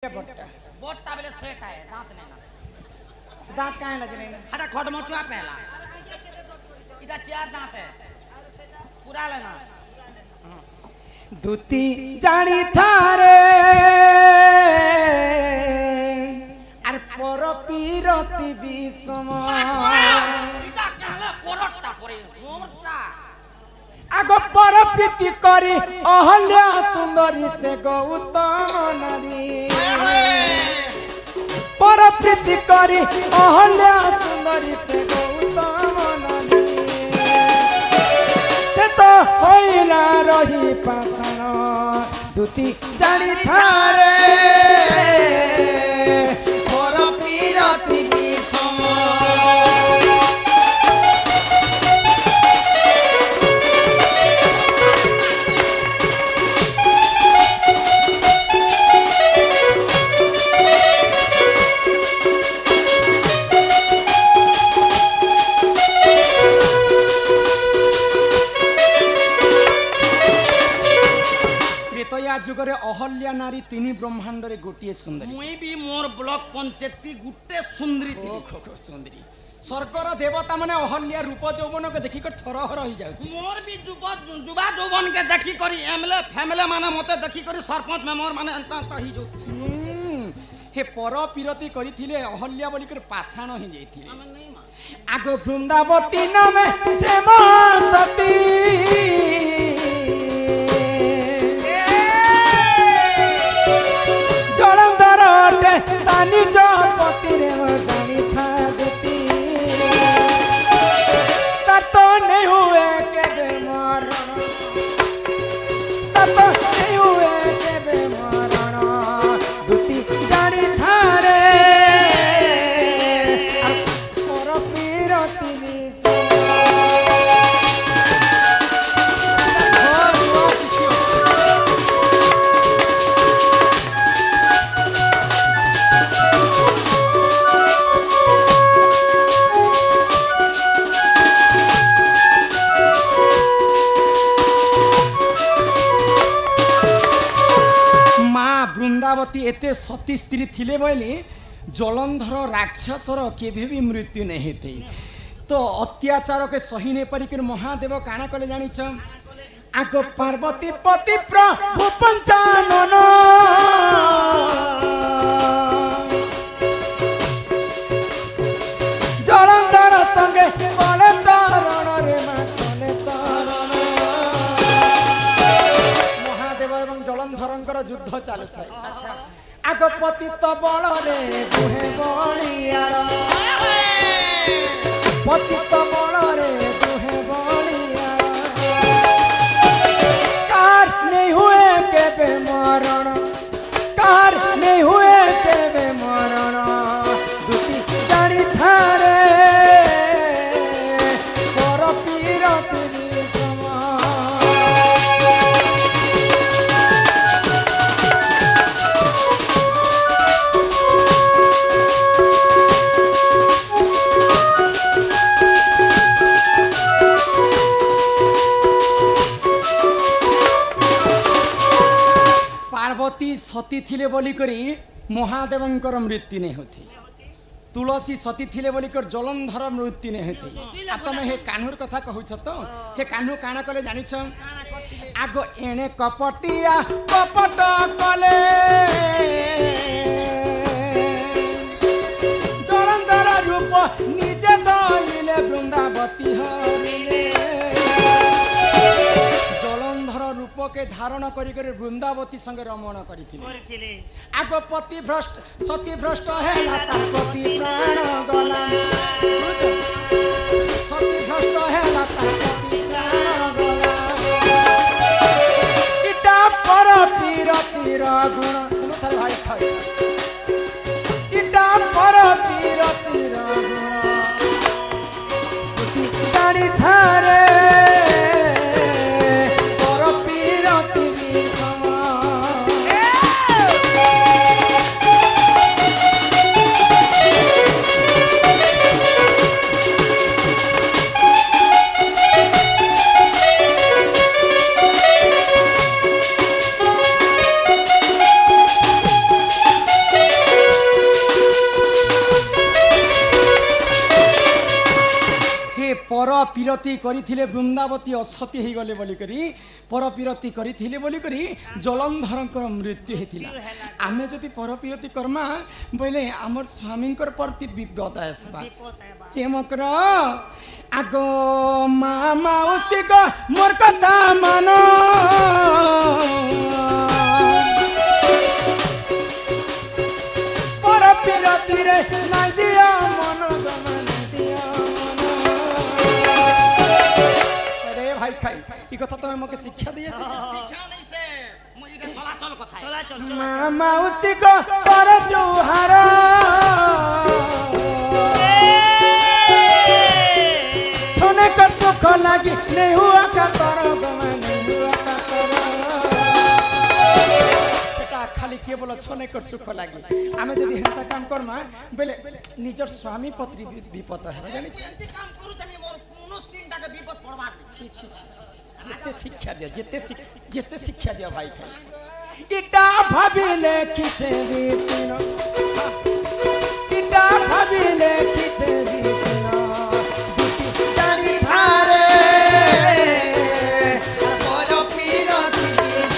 बोट्टा बोट्टा बेले सेट है दांत नहीं ना दांत काहे लगे नहीं हटा खोट मोचुआ पहला इधर चार दांत है पूरा लेना दूती जानी थारे আর পর পিরতি বিষম इधर कहला पोरट्टा पोरे मोरट्टा আগ পর প্রীতি করি অহল্যা সুন্দরী সে গৌতম নারী পর প্রীতি করি অহল্যা সুন্দরী সে গৌতম নারী সে তো হইলা রহি পাষাণ দুতি জানি থারে পর পিরতি বিষম जुगरे अहल्या नारी तीन ब्रह्मांड रे गोटिए सुंदरी मुई भी मोर ब्लॉक पंचायती गुट्टे सुंदरी थी सुंदरी स्वर्गर देवता माने अहल्या रूप यौवन के देखि कर थरहर हो जाउ मोर भी जुबा यौवन के देखि करी एमएलए फैमिली माने मते देखि करी सरपंच मेंबर माने अंता ही जो हे पर पिरती करिथिले अहल्या बोली कर पाषाण ही जाइथिले आगो वृंदावती नामे श्यामा सती जलंधर अटे तानी जपति रे जानी था देती ततो नहीं हुए के बेमरण ततो नहीं हुए के बेमरण दुती जानी था रे और पीरती विषम वृंदावती एते सती स्त्री थिले बोली जलंधर राक्षसर केभे भी मृत्यु नहीं होते तो अत्याचार के सही नहीं परिकर महादेव काना कले जानिछ आग पार्वती पति प्रभु पंचानन जलंधर संगे कले तरण रे मा कले तरण महादेव एवं जलंधरंकर युद्ध चालू था अच्छा आग पतित बल रे दुहे बलियार पतित बल रे दुहे बलियार कार नहीं हुए केबे मरण कार नहीं हुए केबे मरण दुती जानी थारे पर पीरती विषम पार्वती सती थिले बोली करी महादेवंकर मृत्यु नहीं होती तुलसी सती थिले बोली कर जलंधर मृत्यु नहीं होती आ तमे हे कान्हूर कथा कहूछ तो हे कान्हू काना कले जानिछ आगो एणे कपटिया कपट कले जलंधर रूप निजे धइले वृंदावती हरिले जलंधर रूप के धारण करी कर वृंदावती संगे रमण करिथिले आगो पति भ्रष्ट सती भ्रष्ट हैला तार पति प्राण गला सती भ्रष्ट हैला तार पति प्राण गला इटा पर पीरती गुण सुनो थारे भाई थारे इटा पर पीरती गुण जानी थारे पर पीरती करिथिले वृंदावती असती हे गले बोली करी पर पीरती करिथिले बोली करी जलंधरकर मृत्यु हेतिला आमे जदि पर पीरती कर्मा बोले हमर स्वामींकर प्रति विपद आसबा हेमकर आगो मामा उसी को मोर कथा मानो पर पीरती रे नाइ दिया मन भाई खाई ई कथा तो मके शिक्षा दिए शिक्षा नहीं से मुई रे चलाचल कथा चलाचल मामा उसी को कर जुहार छोने कर सुख लागी नहीं हुआ का तोर गमा नहीं हुआ का तोर बेटा खाली केवल छोने कर सुख लागी आमे जदी हेता काम करमा बेले निजर स्वामी पत्री विपद है जानि छी एंती काम करू तनी मोर 19 दिन तक विपद पड़वा छी छी जेते शिक्षा दिया जेते शिक्षा दिया भाई खाई इटा भाबिले खिचे बिपिनो इटा भाबिले खिचे बिपिनो जानी धारे पर पीरती विष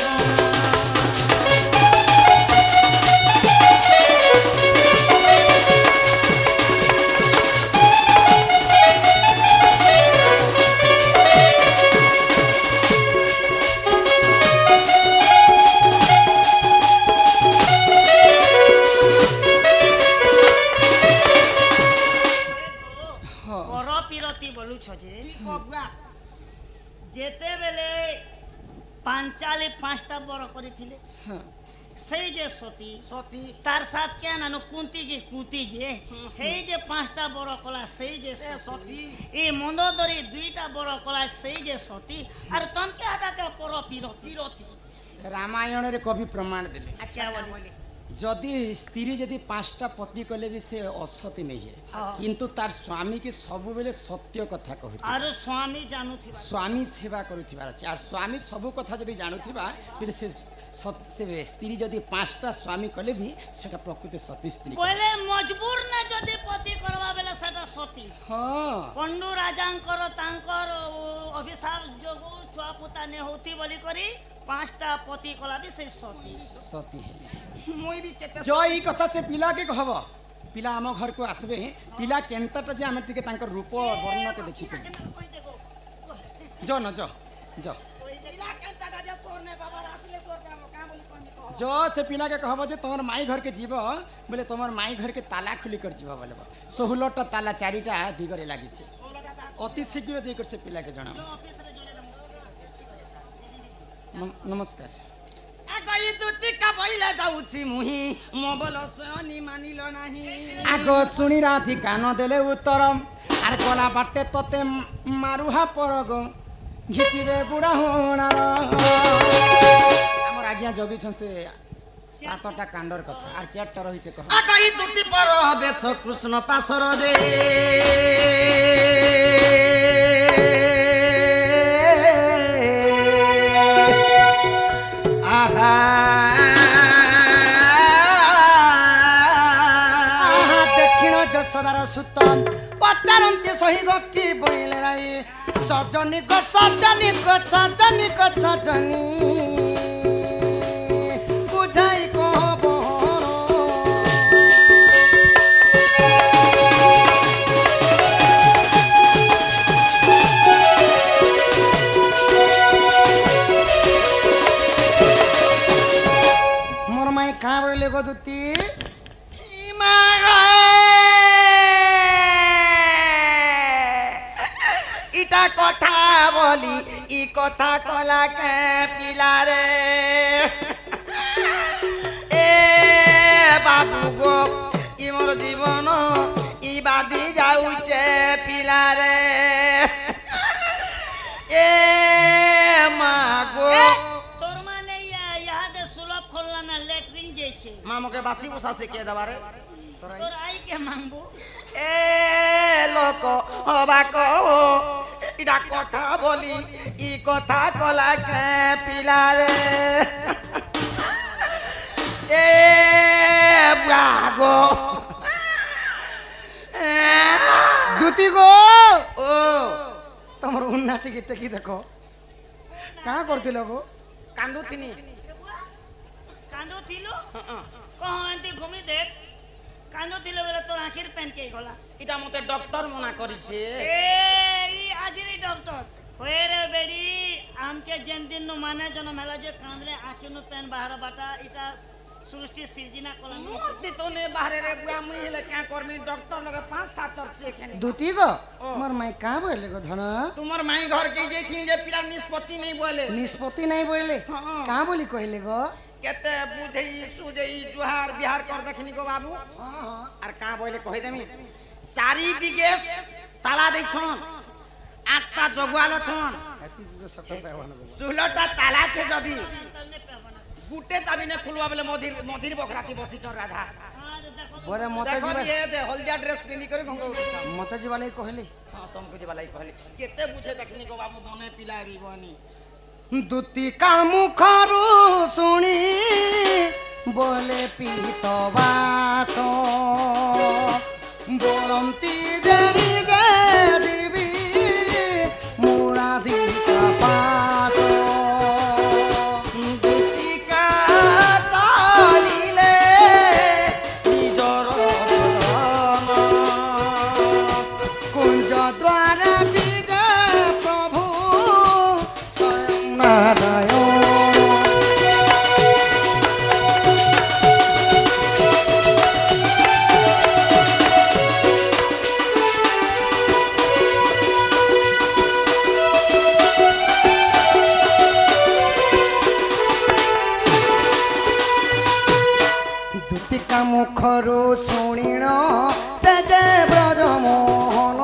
जेते बेले पांचाली पांचटा बर करिथिले সেই যে সতী সতী তার সাথ কে নানো কুন্তি কি কুতি যে সেই যে পাঁচটা বড় কলা সেই যে সতী এই মন্দোদরি দুইটা বড় কলা সেই যে সতী আর তমকে আটাকে পর পীরতি रामायण रे कवि प्रमाण देले আচ্ছা বলি जदि स्त्री जदि 5टा पति कले भी से असती नहीं है किंतु तार स्वामी के सब बेले सत्य कथा कहू আর স্বামী জানুথিবা स्वामी सेवा करुथिबार अछि और स्वामी सब कथा जदि जानुथिबा फिर से स्त्री जदि 5टा स्वामी कले भी सेटा प्रकृति सती स्त्री बोले मजबूर ना जदि पति करवा बेले सेटा सती हां पंडु राजांकर तांकर अभिशाप जोगु छुआ पुता ने होती बोली करी 5टा पति कला भी से सती है मुई भी केते जो ई कथा से पिला के कहब पिला हम घर को आसबे पिला केनताटा जे हम टिके तांकर रूप वर्ण के देखि के जो न जो जो इला केनताटा जे सोरने बाबा आसले सोर पे हम का बोली कोनी कहो जो से पिला के कहब जे तोमर माई घर के जीव बोले तोमर माई घर के ताला खुली कर जीव बोले 16टा ताला 4टा दिगरे लागि छे अति शीघ्र जे कर से पिला के जणा नमस्कार गई दुती का बइला जाउची मुही मोबल सनी मानिलो नाही आगो सुनी राधी कान देले उत्तर आर कोला बाटे तते मारुहा परग घिचिबे बुढ़ा होणार हमर आज्ञा जोगी छन से 7टा कांडर कथा आर 4टा रही छे कह गई दुती पर बेच कृष्ण पासर जे सदार सुतन पचारंती सही गक्की बोइले राई सजनी को सजनी को सजनी को सजनी बुझाई को बहरो मोर माई कहाँ बोइले गो दुती इटा कथा बोली ई कथा कला के पिला रे ए बाबू गो ई मोर जीवन ई बादी जाउचे पिला रे ए माँ गो तोर माने यहाँ दे सुलभ खोलना ना लेटरिन जेछे मामो के बासी बुसा से के दबारे तोर आई के मांगबो ए लोक अबाक इटा कथा बोली ई कथा कला के पिला रे ए बागो दुती गो ओ ତମର ଉନ୍ନା ଟିକେ ଟେକି ଦେଖ କାଁ କରୁଥିଲ ଗো କାନ୍ଦୁଥିନି କାନ୍ଦୁଥିଲୁ କହ ଏମିତି ଘୁମି ଦେଖ କାନ୍ଦୁଥିଲୁ ବେଲେ ତୋର ଆଖିର ପେନ୍ କେ ଗଲା এটা মতে ডক্টর মনা করিছে এই আজিরি ডক্টর হয়ে রে বেড়ি আমকে যেন দিন নু মানে জন্ম হেলা যে কান্দলে আখিনু পেন বাহার বাটা এটা সৃষ্টি সিরজিনা কলা মূর্তি তো নে বাহারে রে বুয়া মুই হেলে কা করমি ডক্টর লগে 5-7 চর্চে খেনি দুতি গো মোর মাই কাঁ বলে গো ধন তোমার মাই ঘর কে যেথিন যে পিলা নিষ্পত্তি নেই বলে নিষ্পত্তি নাই বলে কাঁ বলি কইলে গো কেতে বুঝেই সুজেই জুহার বিহার কর দেখনি গো বাবু আর কা বলে কই দেমি চারিদিকে তালা দেইছন আটটা জগুয়াল ছন 16টা তালাকে যদি গুটে চাবি নে খুলবা বলে মধির বকরাতি বসিছ রাধা বরে মতে দেখো জিবা ये दे हल्दिया ड्रेस पिनी करे गंगा उठा মতে জিবা লাই কইলে हां तुमको जे वाला कहले केते बुझे देखनी गो बाबू मने पिलारी बनी দুতি কামুখরু শুনি বলে পিত বাস বলন্তি জানি যে দিবি মুরাদিকা পাস দুতিকা চালিলে নিজর ধন কুঞ্জ দ্বারা বিজে প্রভু স্বয়ং নারায়ণ দুতিকা মুখরু শুনিণ সে যে ব্রজমোহন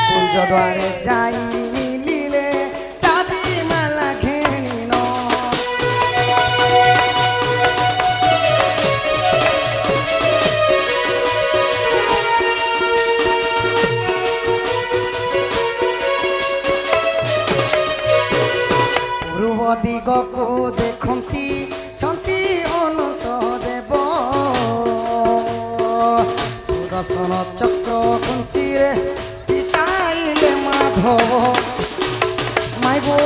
কুঞ্জ দ্বারে যাই মিলিলে চাবি মালা ঘেনিন পূর্ব দিগকু দেখন্তি ছন্তি অনন্ত দেব সুদর্শন চক্র কুঞ্চিরে পিটাইলে মাধব মাই গো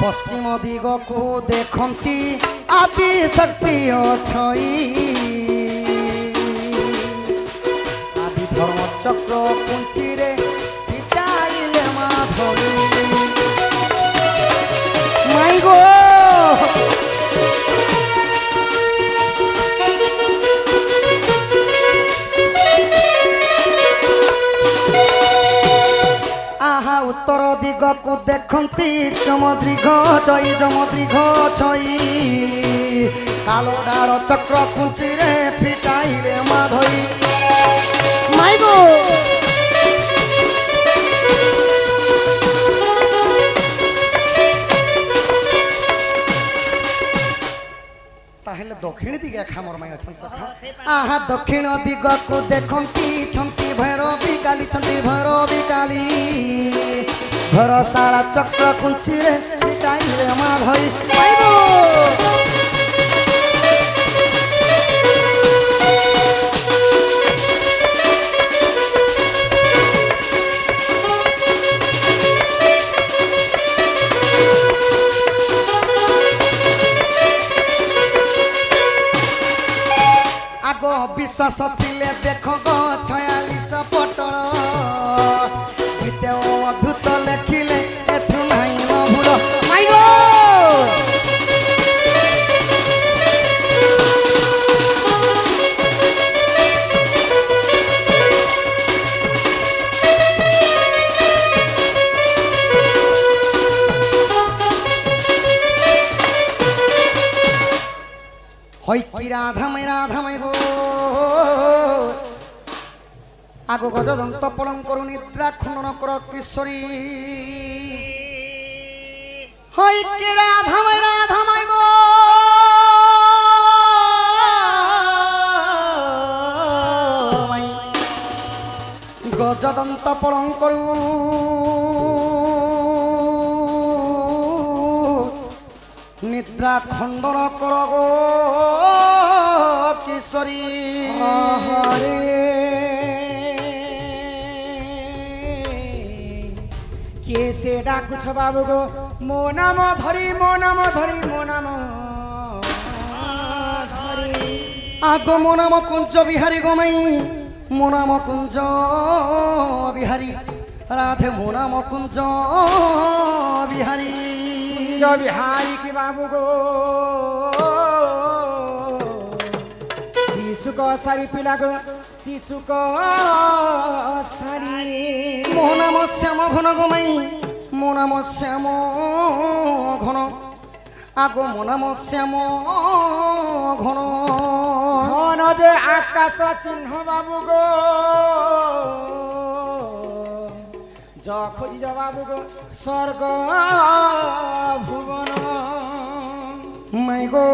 পশ্চিম দিগকু দেখন্তি আদি শক্তি অছই আদি ধর্ম চক্র কুঞ্চিরে পিটাইলে মাধবী মাই গো আহা উত্তর দিগকু দেখন্তি যমদৃঘ ছই কালো ডার চক্র কুঞ্চিরে পিটাইলে মাধই মাই গো তাহলে দক্ষিণ দিকে খামর মাই অছন সখা আহা দক্ষিণ দিগকু দেখন্তি ছন্তি ভৈরবী কালী ছন্তি ভৈরবী কালী ভরসালা চক্র কুঞ্চিরে পিটাইলে মাধই মাই গো আগ বিশ্বাস ଥିଲେ ଦେଖ ଗো 46 ପଟଳ ଗୀତେ ଅଦ୍ଭୁତ ଲେଖିଲେ ଏଥୁ ନାହିଁ ମ ଭୁଲ ମାଇ ଗো হই কি রাধামাই গো আগো গজদন্ত পলং করু নিদ্রা খণ্ডন কর কিশোরী হই কি রাধামাই গো গজদন্ত তপলং করু নিদ্রা খণ্ডন কর গো কিশোরী হরে কে সে ডাকুছ বাবু গো মো নাম ধরি মো নাম ধরি মো নাম ধরি আগ মো নাম কুঞ্জ বিহারী গোমাই মো নাম কুঞ্জ বিহারী রাধে মো নাম কুঞ্জ বিহারী বিহারি কি বাবু গো শিশু ক সারি পিলা গো শিশু ক সারি মো নাম শ্যাম ঘন গোমাই মো নাম শ্যাম ঘন আগ মো নাম শ্যাম ঘন ঘন যে আকাশ চিহ্ন বাবু গো জ খুঁজিছ বাবু গো স্বর্গ ভুবন মাই গো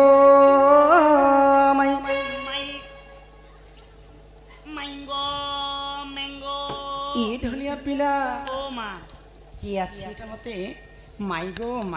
মাই ম্যাঙ্গো ম্যাঙ্গো ই ঢলিয়া পিলা ও মা কি আসছে এটা মতে মাই গো মাই